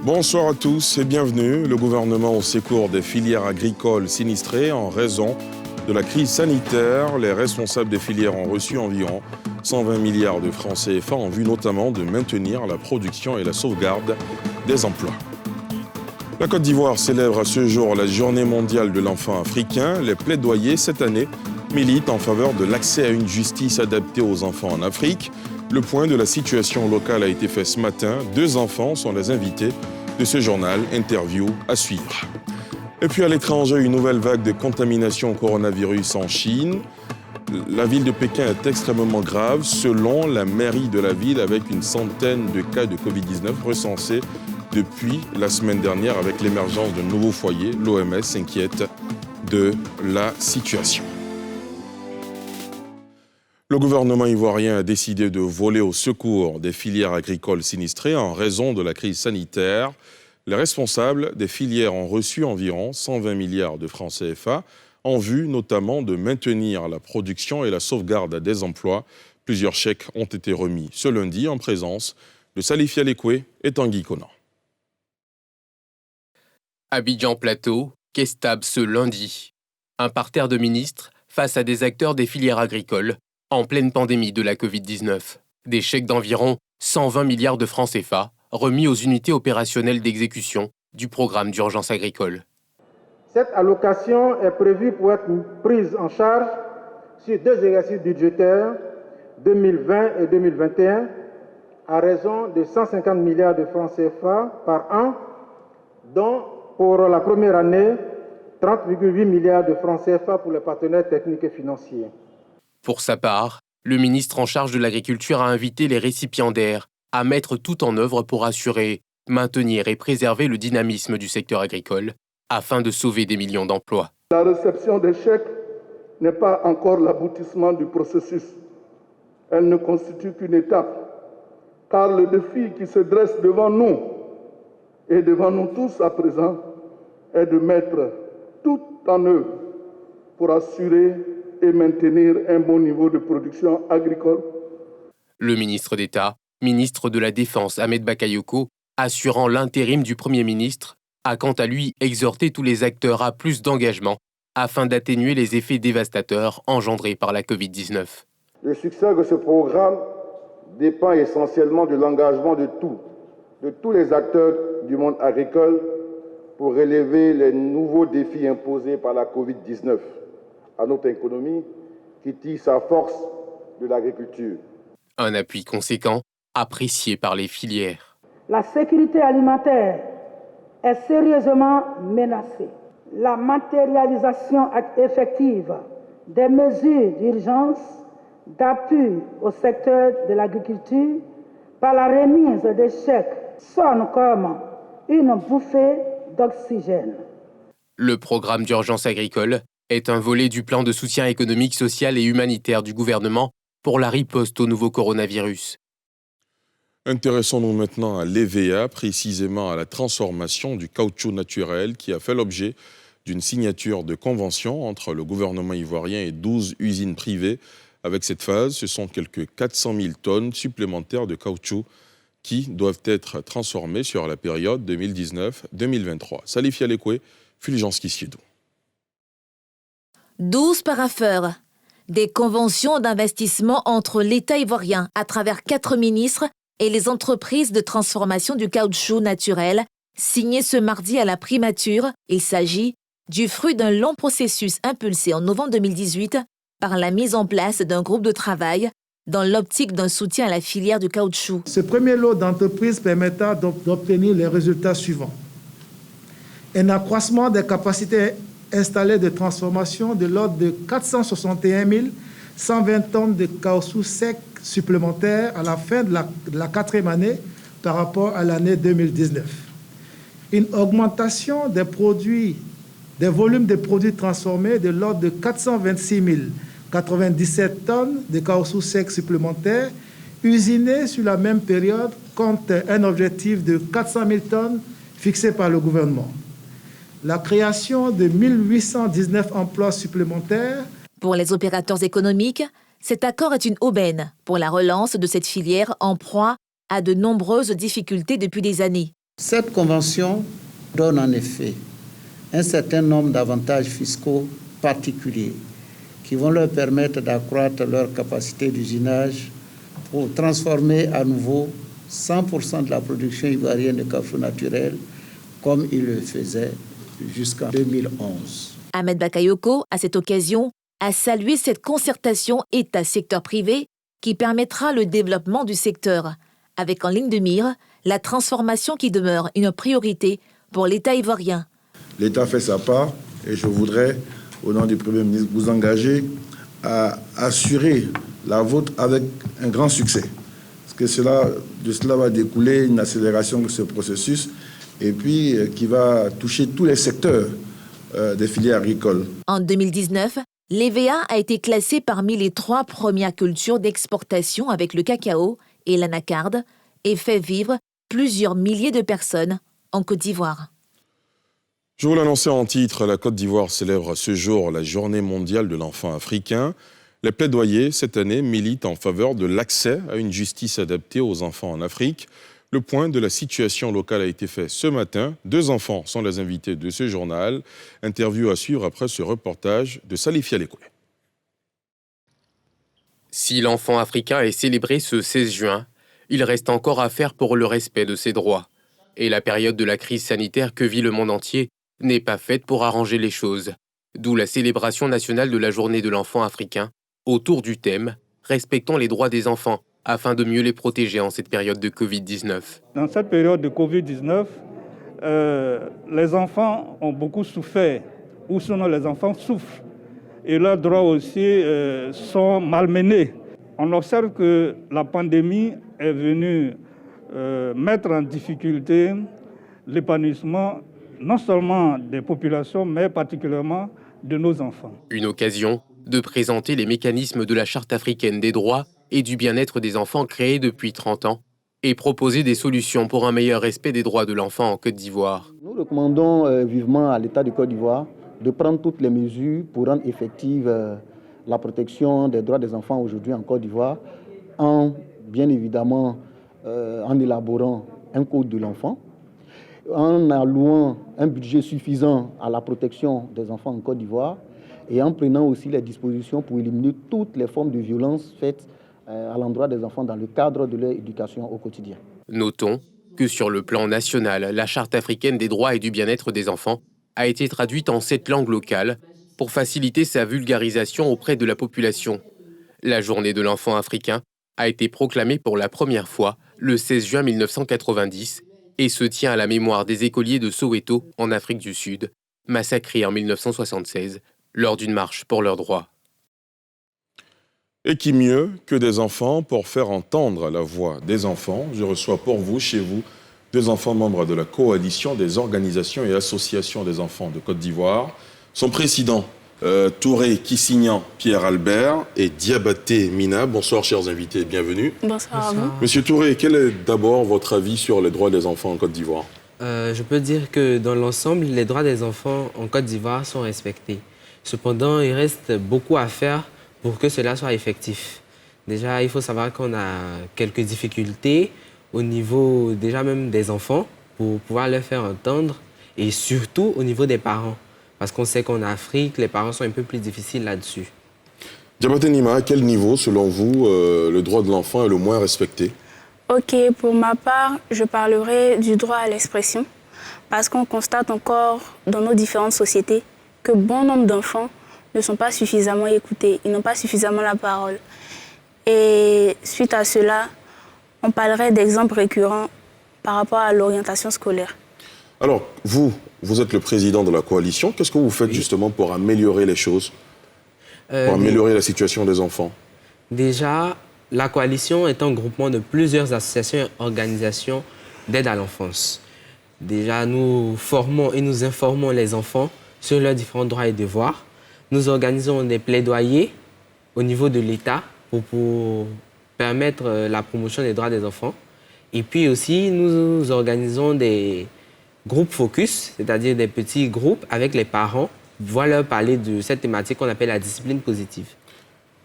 Bonsoir à tous et bienvenue. Le gouvernement au secours des filières agricoles sinistrées en raison de la crise sanitaire. Les responsables des filières ont reçu environ 120 milliards de francs CFA en vue notamment de maintenir la production et la sauvegarde des emplois. La Côte d'Ivoire célèbre à ce jour la Journée mondiale de l'enfant africain. Les plaidoyers cette année militent en faveur de l'accès à une justice adaptée aux enfants en Afrique. Le point de la situation locale a été fait ce matin. 2 enfants sont les invités de ce journal. Interview à suivre. Et puis à l'étranger, une nouvelle vague de contamination au coronavirus en Chine. La ville de Pékin est extrêmement grave, selon la mairie de la ville, avec une centaine de cas de Covid-19 recensés depuis la semaine dernière avec l'émergence de nouveaux foyers. L'OMS s'inquiète de la situation. Le gouvernement ivoirien a décidé de voler au secours des filières agricoles sinistrées en raison de la crise sanitaire. Les responsables des filières ont reçu environ 120 milliards de francs CFA en vue notamment de maintenir la production et la sauvegarde des emplois. Plusieurs chèques ont été remis ce lundi en présence de Salif Yalekwe et Tanguy Conan. Abidjan Plateau, Kestab ce lundi. Un parterre de ministres face à des acteurs des filières agricoles en pleine pandémie de la Covid-19. Des chèques d'environ 120 milliards de francs CFA remis aux unités opérationnelles d'exécution du programme d'urgence agricole. Cette allocation est prévue pour être prise en charge sur 2 exercices budgétaires, 2020 et 2021, à raison de 150 milliards de francs CFA par an, dont pour la première année, 30,8 milliards de francs CFA pour les partenaires techniques et financiers. Pour sa part, le ministre en charge de l'agriculture a invité les récipiendaires à mettre tout en œuvre pour assurer, maintenir et préserver le dynamisme du secteur agricole afin de sauver des millions d'emplois. La réception des chèques n'est pas encore l'aboutissement du processus. Elle ne constitue qu'une étape, car le défi qui se dresse devant nous et devant nous tous à présent est de mettre tout en œuvre pour assurer et maintenir un bon niveau de production agricole. Le ministre d'État, ministre de la Défense Ahmed Bakayoko, assurant l'intérim du Premier ministre, a quant à lui exhorté tous les acteurs à plus d'engagement afin d'atténuer les effets dévastateurs engendrés par la Covid-19. Le succès de ce programme dépend essentiellement de l'engagement de tous les acteurs du monde agricole pour relever les nouveaux défis imposés par la Covid-19 à notre économie qui tire sa force de l'agriculture. Un appui conséquent, apprécié par les filières. La sécurité alimentaire est sérieusement menacée. La matérialisation effective des mesures d'urgence d'appui au secteur de l'agriculture par la remise des chèques sonne comme une bouffée d'oxygène. Le programme d'urgence agricole est un volet du plan de soutien économique, social et humanitaire du gouvernement pour la riposte au nouveau coronavirus. Intéressons-nous maintenant à l'EVA, précisément à la transformation du caoutchouc naturel qui a fait l'objet d'une signature de convention entre le gouvernement ivoirien et 12 usines privées. Avec cette phase, ce sont quelques 400 000 tonnes supplémentaires de caoutchouc qui doivent être transformées sur la période 2019-2023. Salif Yalekwe, Fulgence Kissidou. 12 parapheurs, des conventions d'investissement entre l'État ivoirien à travers 4 ministres et les entreprises de transformation du caoutchouc naturel, signées ce mardi à la primature. Il s'agit du fruit d'un long processus impulsé en novembre 2018 par la mise en place d'un groupe de travail dans l'optique d'un soutien à la filière du caoutchouc. Ce premier lot d'entreprises permettra d'obtenir les résultats suivants. Un accroissement des capacités installées de transformation de l'ordre de 461 120 tonnes de caoutchouc sec supplémentaires à la fin de la 4e année par rapport à l'année 2019. Une augmentation des volumes de produits transformés de l'ordre de 426 097 tonnes de caoutchouc sec supplémentaires usinés sur la même période contre un objectif de 400 000 tonnes fixé par le gouvernement. La création de 1819 emplois supplémentaires. Pour les opérateurs économiques, cet accord est une aubaine pour la relance de cette filière en proie à de nombreuses difficultés depuis des années. Cette convention donne en effet un certain nombre d'avantages fiscaux particuliers qui vont leur permettre d'accroître leur capacité d'usinage pour transformer à nouveau 100% de la production ivoirienne de café naturel comme ils le faisaient jusqu'en 2011. Ahmed Bakayoko, à cette occasion, a salué cette concertation État-secteur privé qui permettra le développement du secteur, avec en ligne de mire la transformation qui demeure une priorité pour l'État ivoirien. L'État fait sa part et je voudrais, au nom du Premier ministre, vous engager à assurer la vôtre avec un grand succès. Parce que de cela va découler une accélération de ce processus et puis qui va toucher tous les secteurs des filières agricoles. En 2019, l'EVA a été classée parmi les 3 premières cultures d'exportation avec le cacao et l'anacarde et fait vivre plusieurs milliers de personnes en Côte d'Ivoire. Je vous l'annonçais en titre, la Côte d'Ivoire célèbre ce jour la Journée mondiale de l'enfant africain. Les plaidoyers, cette année, militent en faveur de l'accès à une justice adaptée aux enfants en Afrique. Le point de la situation locale a été fait ce matin. 2 enfants sont les invités de ce journal. Interview à suivre après ce reportage de Salifia Lekoulé. Si l'enfant africain est célébré ce 16 juin, il reste encore à faire pour le respect de ses droits. Et la période de la crise sanitaire que vit le monde entier n'est pas faite pour arranger les choses. D'où la célébration nationale de la Journée de l'enfant africain, autour du thème « Respectons les droits des enfants » afin de mieux les protéger en cette période de Covid-19. Dans cette période de Covid-19, les enfants ont beaucoup souffert, ou sinon les enfants souffrent. Et leurs droits aussi sont malmenés. On observe que la pandémie est venue mettre en difficulté l'épanouissement non seulement des populations, mais particulièrement de nos enfants. Une occasion de présenter les mécanismes de la Charte africaine des droits et du bien-être des enfants créée depuis 30 ans et proposer des solutions pour un meilleur respect des droits de l'enfant en Côte d'Ivoire. Nous recommandons vivement à l'État de Côte d'Ivoire de prendre toutes les mesures pour rendre effective la protection des droits des enfants aujourd'hui en Côte d'Ivoire, bien évidemment en élaborant un code de l'enfant, en allouant un budget suffisant à la protection des enfants en Côte d'Ivoire et en prenant aussi les dispositions pour éliminer toutes les formes de violence faites à l'endroit des enfants dans le cadre de leur éducation au quotidien. Notons que sur le plan national, la Charte africaine des droits et du bien-être des enfants a été traduite en 7 langues locales pour faciliter sa vulgarisation auprès de la population. La Journée de l'enfant africain a été proclamée pour la première fois le 16 juin 1990 et se tient à la mémoire des écoliers de Soweto, en Afrique du Sud, massacrés en 1976 lors d'une marche pour leurs droits. Et qui mieux que des enfants pour faire entendre la voix des enfants? Je reçois pour vous, chez vous, 2 enfants membres de la coalition des organisations et associations des enfants de Côte d'Ivoire. Son président, Touré Kissignan Pierre-Albert et Diabaté Mina. Bonsoir, chers invités, bienvenue. Bonsoir à vous. Monsieur Touré, quel est d'abord votre avis sur les droits des enfants en Côte d'Ivoire? Je peux dire que dans l'ensemble, les droits des enfants en Côte d'Ivoire sont respectés. Cependant, il reste beaucoup à faire pour que cela soit effectif. Déjà, il faut savoir qu'on a quelques difficultés au niveau déjà même des enfants pour pouvoir leur faire entendre et surtout au niveau des parents. Parce qu'on sait qu'en Afrique, les parents sont un peu plus difficiles là-dessus. Diabaté Nima, à quel niveau, selon vous, le droit de l'enfant est le moins respecté? Ok, pour ma part, je parlerai du droit à l'expression. Parce qu'on constate encore dans nos différentes sociétés que bon nombre d'enfants ne sont pas suffisamment écoutés, ils n'ont pas suffisamment la parole. Et suite à cela, on parlerait d'exemples récurrents par rapport à l'orientation scolaire. Alors, vous êtes le président de la coalition. Qu'est-ce que vous faites justement pour améliorer les choses, pour améliorer la situation des enfants? Déjà, la coalition est un groupement de plusieurs associations et organisations d'aide à l'enfance. Déjà, nous formons et nous informons les enfants sur leurs différents droits et devoirs. Nous organisons des plaidoyers au niveau de l'État pour permettre la promotion des droits des enfants. Et puis aussi, nous organisons des groupes focus, c'est-à-dire des petits groupes avec les parents, pour leur parler de cette thématique qu'on appelle la discipline positive.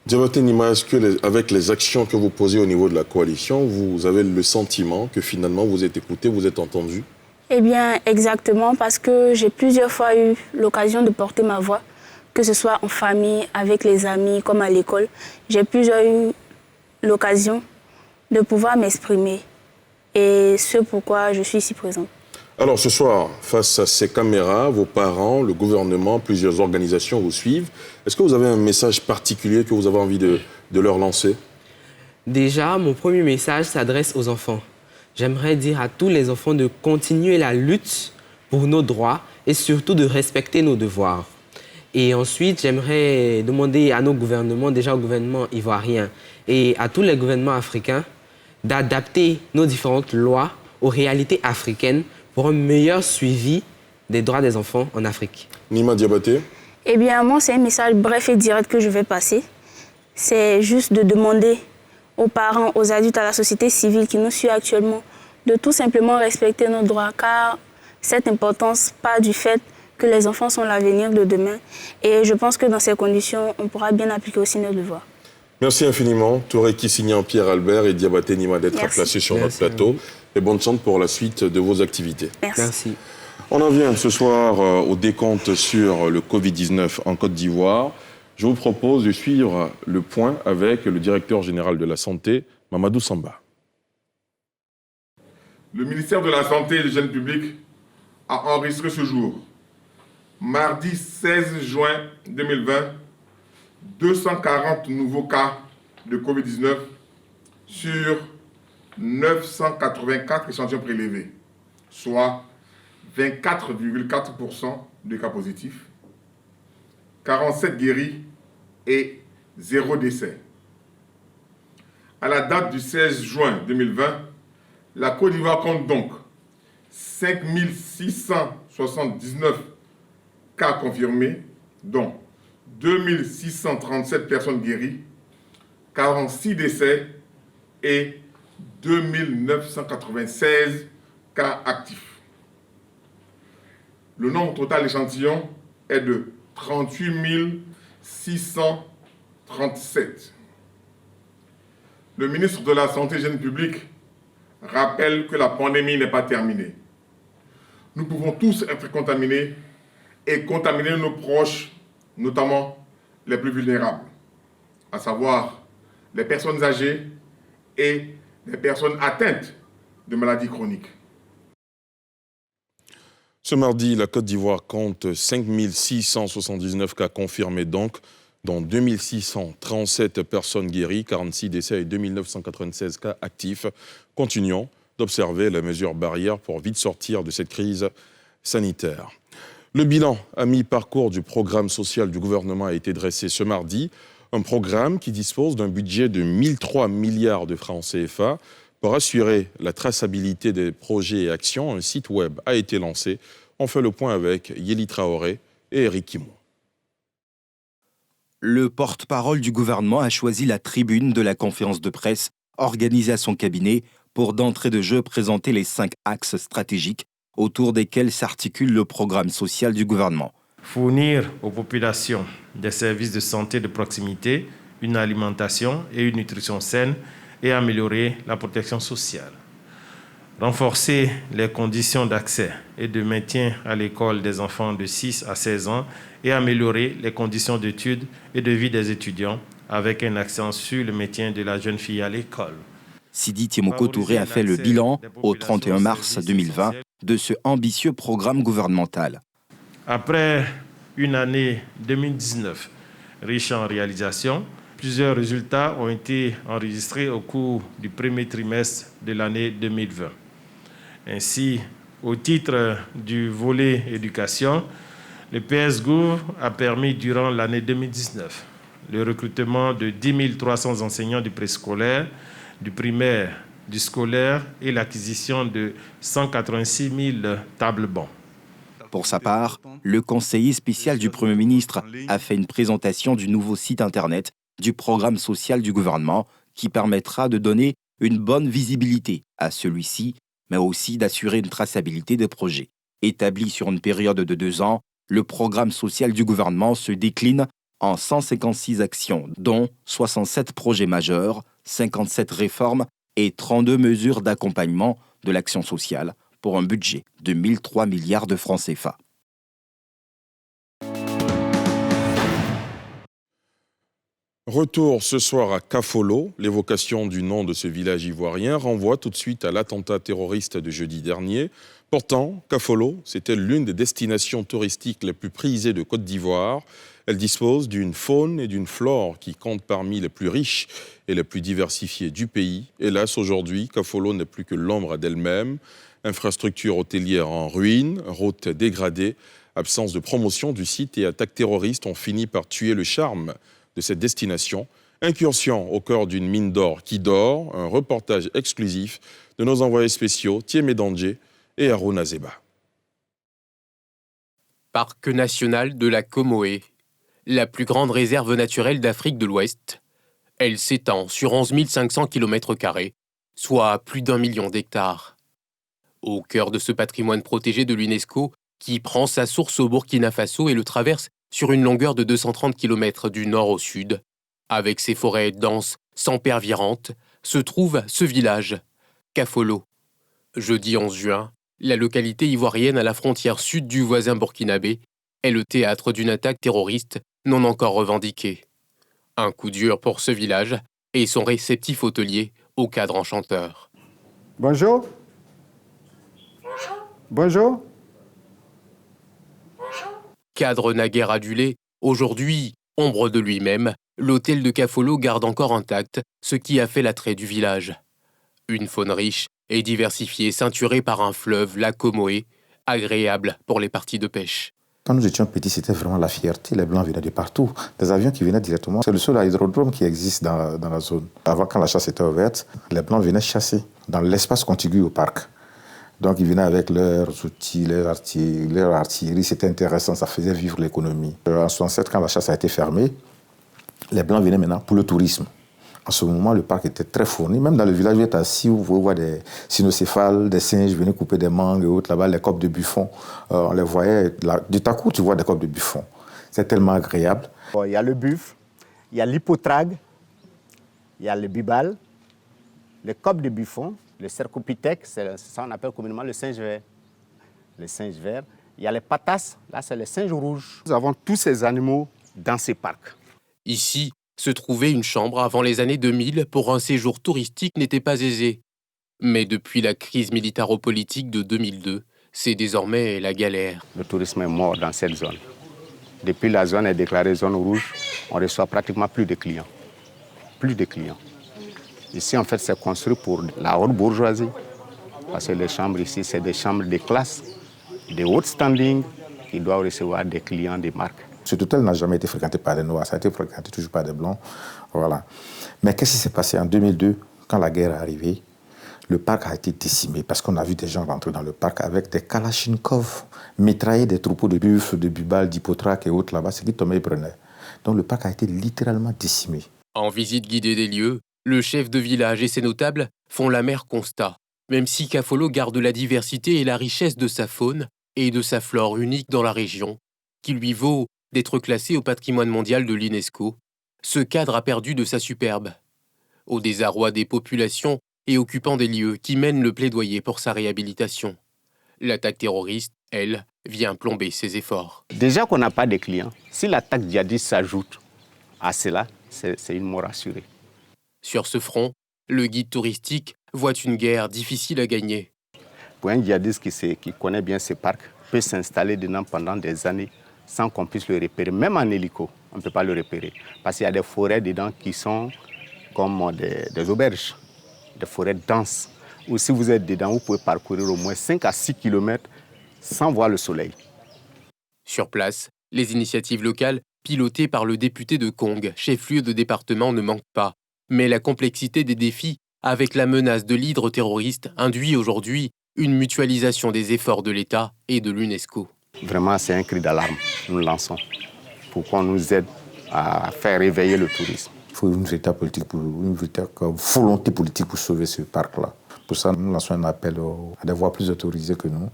Diabaté Nima, est-ce que avec les actions que vous posez au niveau de la coalition, vous avez le sentiment que finalement vous êtes écouté, vous êtes entendu? Eh bien, exactement, parce que j'ai plusieurs fois eu l'occasion de porter ma voix, que ce soit en famille, avec les amis, comme à l'école. J'ai plusieurs eu l'occasion de pouvoir m'exprimer. Et c'est pourquoi je suis ici présente. Alors ce soir, face à ces caméras, vos parents, le gouvernement, plusieurs organisations vous suivent. Est-ce que vous avez un message particulier que vous avez envie de leur lancer? Déjà, mon premier message s'adresse aux enfants. J'aimerais dire à tous les enfants de continuer la lutte pour nos droits et surtout de respecter nos devoirs. Et ensuite, j'aimerais demander à nos gouvernements, déjà au gouvernement ivoirien et à tous les gouvernements africains, d'adapter nos différentes lois aux réalités africaines pour un meilleur suivi des droits des enfants en Afrique. Nima Diabaté? Eh bien, moi, c'est un message bref et direct que je vais passer. C'est juste de demander aux parents, aux adultes, à la société civile qui nous suit actuellement, de tout simplement respecter nos droits, car cette importance part du fait que les enfants sont l'avenir de demain. Et je pense que dans ces conditions, on pourra bien appliquer aussi nos devoirs. Merci infiniment, Touré Kissignan, Pierre Albert et Diabaté Nima d'être placés sur notre plateau. Et bonne chance pour la suite de vos activités. Merci. On en vient ce soir au décompte sur le Covid-19 en Côte d'Ivoire. Je vous propose de suivre le point avec le directeur général de la Santé, Mamadou Samba. Le ministère de la Santé et de l'Hygiène publique a enregistré ce jour, mardi 16 juin 2020, 240 nouveaux cas de Covid-19 sur 984 échantillons prélevés, soit 24,4% de cas positifs, 47 guéris et 0 décès. À la date du 16 juin 2020, la Côte d'Ivoire compte donc 5679 cas confirmés, dont 2637 personnes guéries, 46 décès et 2996 cas actifs. Le nombre total d'échantillons est de 38 637. Le ministre de la Santé et de l'Hygiène publique rappelle que la pandémie n'est pas terminée. Nous pouvons tous être contaminés et contaminer nos proches, notamment les plus vulnérables, à savoir les personnes âgées et les personnes atteintes de maladies chroniques. Ce mardi, la Côte d'Ivoire compte 5679 cas confirmés donc, dont 2637 personnes guéries, 46 décès et 2996 cas actifs. Continuons d'observer les mesures barrières pour vite sortir de cette crise sanitaire. Le bilan à mi-parcours du programme social du gouvernement a été dressé ce mardi. Un programme qui dispose d'un budget de 1003 milliards de francs CFA. Pour assurer la traçabilité des projets et actions, un site web a été lancé. On fait le point avec Yeli Traoré et Eric Kimou. Le porte-parole du gouvernement a choisi la tribune de la conférence de presse organisée à son cabinet pour d'entrée de jeu présenter les 5 axes stratégiques autour desquels s'articule le programme social du gouvernement. Fournir aux populations des services de santé de proximité, une alimentation et une nutrition saine et améliorer la protection sociale. Renforcer les conditions d'accès et de maintien à l'école des enfants de 6 à 16 ans et améliorer les conditions d'études et de vie des étudiants avec un accent sur le maintien de la jeune fille à l'école. Sidi Tiemoko Touré a fait le bilan au 31 mars 2020 de ce ambitieux programme gouvernemental. Après une année 2019 riche en réalisations, plusieurs résultats ont été enregistrés au cours du premier trimestre de l'année 2020. Ainsi, au titre du volet éducation, le PS-Gouv a permis durant l'année 2019 le recrutement de 10 300 enseignants du préscolaire, du primaire, du scolaire et l'acquisition de 186 000 tables bancs. Pour sa part, le conseiller spécial du Premier ministre a fait une présentation du nouveau site Internet du programme social du gouvernement qui permettra de donner une bonne visibilité à celui-ci, mais aussi d'assurer une traçabilité des projets. Établi sur une période de 2 ans, le programme social du gouvernement se décline en 156 actions, dont 67 projets majeurs, 57 réformes et 32 mesures d'accompagnement de l'action sociale pour un budget de 1003 milliards de francs CFA. Retour ce soir à Kafolo. L'évocation du nom de ce village ivoirien renvoie tout de suite à l'attentat terroriste de jeudi dernier. Pourtant, Kafolo, c'était l'une des destinations touristiques les plus prisées de Côte d'Ivoire. Elle dispose d'une faune et d'une flore qui comptent parmi les plus riches et les plus diversifiées du pays. Hélas, aujourd'hui, Kafolo n'est plus que l'ombre d'elle-même. Infrastructures hôtelières en ruine, routes dégradées, absence de promotion du site et attaques terroristes ont fini par tuer le charme de cette destination. Incursion au cœur d'une mine d'or qui dort, un reportage exclusif de nos envoyés spéciaux Thiemé Dandje et Harouna Zeba. Parc national de la Comoé, la plus grande réserve naturelle d'Afrique de l'Ouest. Elle s'étend sur 11 500 km², soit plus d'1 million d'hectares. Au cœur de ce patrimoine protégé de l'UNESCO, qui prend sa source au Burkina Faso et le traverse sur une longueur de 230 km du nord au sud, avec ses forêts denses, sans paires virantes, se trouve ce village, Kafolo. Jeudi 11 juin, la localité ivoirienne à la frontière sud du voisin burkinabé est le théâtre d'une attaque terroriste non encore revendiquée. Un coup dur pour ce village et son réceptif hôtelier au cadre enchanteur. Bonjour. Bonjour. Cadre naguère adulé, aujourd'hui, ombre de lui-même, l'hôtel de Kafolo garde encore intact ce qui a fait l'attrait du village. Une faune riche et diversifiée, ceinturée par un fleuve, la Comoé, agréable pour les parties de pêche. Quand nous étions petits, c'était vraiment la fierté. Les Blancs venaient de partout. Des avions qui venaient directement. C'est le seul aérodrome qui existe dans la zone. Avant, quand la chasse était ouverte, les Blancs venaient chasser dans l'espace contigu au parc. Donc, ils venaient avec leurs outils, leur artillerie. C'était intéressant, ça faisait vivre l'économie. En 1967, quand la chasse a été fermée, les Blancs venaient maintenant pour le tourisme. En ce moment, le parc était très fourni. Même dans le village où vous êtes assis, vous pouvez voir des cynocéphales, des singes venir couper des mangues et autres. Là-bas, les coqs de buffon, on les voyait. Du coup, tu vois des coqs de buffon. C'est tellement agréable. Il y a le buffle, il y a l'hypotrague, il y a le bibal, le coq de buffon, le cercopithèque, c'est ça on appelle communément le singe vert. Le singe vert. Il y a les patas, là c'est le singe rouge. Nous avons tous ces animaux dans ces parcs. Ici, se trouver une chambre avant les années 2000 pour un séjour touristique n'était pas aisé. Mais depuis la crise militaro-politique de 2002, c'est désormais la galère. Le tourisme est mort dans cette zone. Depuis la zone est déclarée zone rouge, on reçoit pratiquement plus de clients. Plus de clients. Ici, en fait, c'est construit pour la haute bourgeoisie. Parce que les chambres ici, c'est des chambres de classe, de haute standing, qui doivent recevoir des clients des marques. Cet hôtel n'a jamais été fréquenté par des Noirs, ça a été fréquenté toujours par des Blancs. Voilà. Mais qu'est-ce qui s'est passé en 2002, quand la guerre est arrivée? Le parc a été décimé parce qu'on a vu des gens rentrer dans le parc avec des kalachnikovs, mitrailler des troupeaux de buffles, de bubal, d'hypotraques et autres là-bas, ce qui tombaient et prenaient. Donc le parc a été littéralement décimé. En visite guidée des lieux, le chef de village et ses notables font l'amer constat. Même si Kafolo garde la diversité et la richesse de sa faune et de sa flore unique dans la région, qui lui vaut d'être classé au patrimoine mondial de l'UNESCO, ce cadre a perdu de sa superbe. Au désarroi des populations et occupants des lieux qui mènent le plaidoyer pour sa réhabilitation. L'attaque terroriste, elle, vient plomber ses efforts. Déjà qu'on n'a pas de clients, si l'attaque djihadiste s'ajoute à cela, c'est une mort assurée. Sur ce front, le guide touristique voit une guerre difficile à gagner. Pour un djihadiste qui connaît bien ces parcs, peut s'installer dedans pendant des années sans qu'on puisse le repérer. Même en hélico, on ne peut pas le repérer. Parce qu'il y a des forêts dedans qui sont comme des auberges, des forêts denses. Ou si vous êtes dedans, vous pouvez parcourir au moins 5 à 6 km sans voir le soleil. Sur place, les initiatives locales, pilotées par le député de Kong, chef-lieu de département, ne manquent pas. Mais la complexité des défis, avec la menace de l'hydre terroriste, induit aujourd'hui une mutualisation des efforts de l'État et de l'UNESCO. Vraiment, c'est un cri d'alarme, nous lançons, pour qu'on nous aide à faire réveiller le tourisme. Il faut une véritable volonté politique pour sauver ce parc-là. Pour ça, nous lançons un appel à des voies plus autorisées que nous,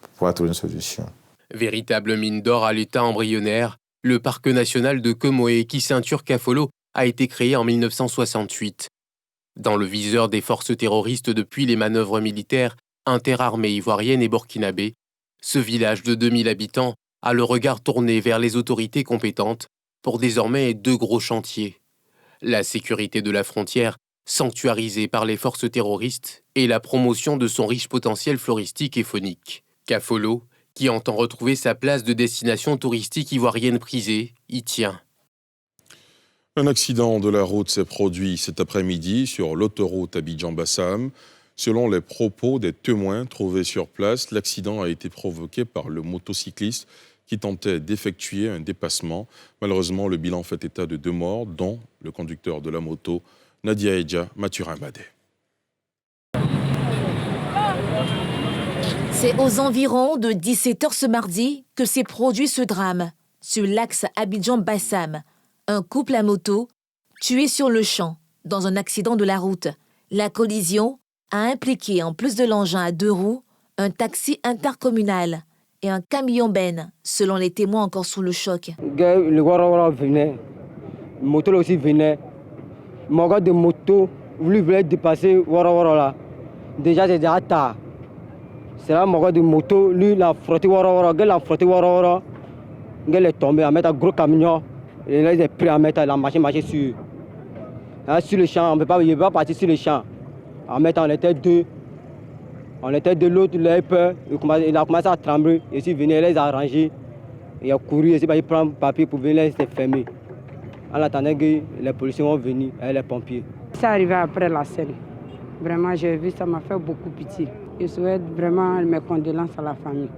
pour pouvoir trouver une solution. Véritable mine d'or à l'état embryonnaire, le parc national de Comoé, qui ceinture Kafolo, a été créé en 1968. Dans le viseur des forces terroristes depuis les manœuvres militaires interarmée ivoirienne et burkinabé, ce village de 2000 habitants a le regard tourné vers les autorités compétentes pour désormais 2 gros chantiers. La sécurité de la frontière, sanctuarisée par les forces terroristes, et la promotion de son riche potentiel floristique et faunique. Kafolo, qui entend retrouver sa place de destination touristique ivoirienne prisée, y tient. Un accident de la route s'est produit cet après-midi sur l'autoroute Abidjan-Bassam. Selon les propos des témoins trouvés sur place, l'accident a été provoqué par le motocycliste qui tentait d'effectuer un dépassement. Malheureusement, le bilan fait état de 2 morts, dont le conducteur de la moto, Nadia Edja Mathurin-Badé. C'est aux environs de 17h ce mardi que s'est produit ce drame sur l'axe Abidjan-Bassam. Un couple à moto tué sur le champ dans un accident de la route. La collision a impliqué, en plus de l'engin à 2 roues, un taxi intercommunal et un camion-ben, selon les témoins encore sous le choc. Le Warawara venait, le moto aussi venait. Mon gars de moto, lui voulait dépasser Warawara là. Déjà, c'est déjà tard. C'est là mon gars de moto, lui, il a frotté Warawara. Il a frotté Warawara. Il est tombé à mettre un gros camion. Et là, il est prêt à mettre la machine sur. Là, sur le champ, on ne peut pas partir sur le champ. En mettant, on était 2. On était de l'autre, il a eu peur. Il a commencé à trembler. Et s'il venait, là, il a rangé. Il a couru, il prend le papier pour venir, là, il s'est fermé. En attendant que les policiers vont venir, et les pompiers. C'est arrivé après la scène. Vraiment, j'ai vu, ça m'a fait beaucoup pitié. Je souhaite vraiment mes condoléances à la famille.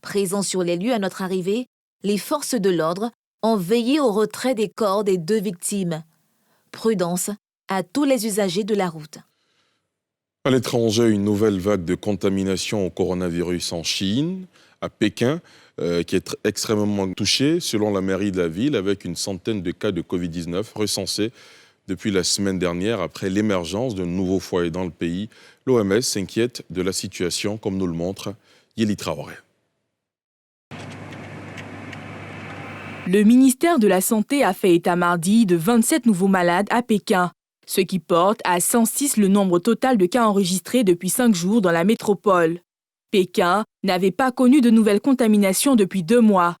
Présents sur les lieux à notre arrivée, les forces de l'ordre ont veillé au retrait des corps des 2 victimes. Prudence à tous les usagers de la route. À l'étranger, une nouvelle vague de contamination au coronavirus en Chine, à Pékin, qui est extrêmement touchée, selon la mairie de la ville, avec une centaine de cas de Covid-19 recensés depuis la semaine dernière, après l'émergence d'un nouveau foyer dans le pays. L'OMS s'inquiète de la situation, comme nous le montre Yeli Traoré. Le ministère de la Santé a fait état mardi de 27 nouveaux malades à Pékin, ce qui porte à 106 le nombre total de cas enregistrés depuis 5 jours dans la métropole. Pékin n'avait pas connu de nouvelles contaminations depuis 2 mois.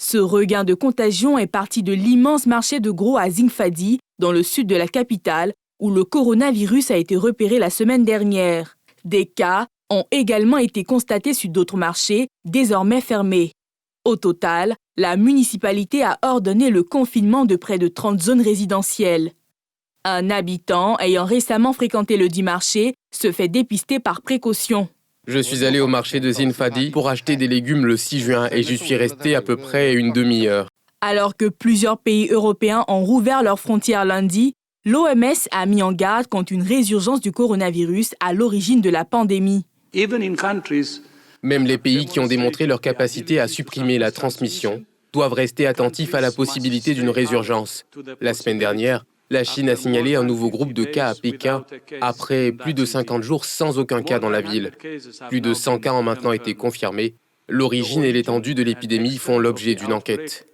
Ce regain de contagion est parti de l'immense marché de gros à Xingfadi, dans le sud de la capitale, où le coronavirus a été repéré la semaine dernière. Des cas ont également été constatés sur d'autres marchés, désormais fermés. Au total, la municipalité a ordonné le confinement de près de 30 zones résidentielles. Un habitant ayant récemment fréquenté le dit marché se fait dépister par précaution. Je suis allé au marché de Xingfadi pour acheter des légumes le 6 juin et j'y suis resté à peu près une demi-heure. Alors que plusieurs pays européens ont rouvert leurs frontières lundi, l'OMS a mis en garde contre une résurgence du coronavirus à l'origine de la pandémie. Même les pays qui ont démontré leur capacité à supprimer la transmission doivent rester attentifs à la possibilité d'une résurgence. La semaine dernière, la Chine a signalé un nouveau groupe de cas à Pékin après plus de 50 jours sans aucun cas dans la ville. Plus de 100 cas ont maintenant été confirmés. L'origine et l'étendue de l'épidémie font l'objet d'une enquête.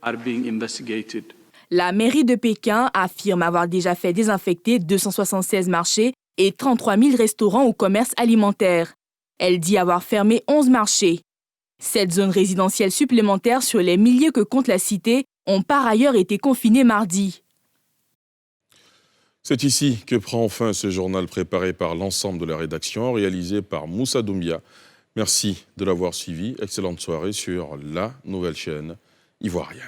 La mairie de Pékin affirme avoir déjà fait désinfecter 276 marchés et 33 000 restaurants ou commerces alimentaires. Elle dit avoir fermé 11 marchés. 7 zones résidentielles supplémentaires sur les milliers que compte la cité ont par ailleurs été confinées mardi. C'est ici que prend fin ce journal préparé par l'ensemble de la rédaction, réalisé par Moussa Doumbia. Merci de l'avoir suivi. Excellente soirée sur la nouvelle chaîne ivoirienne.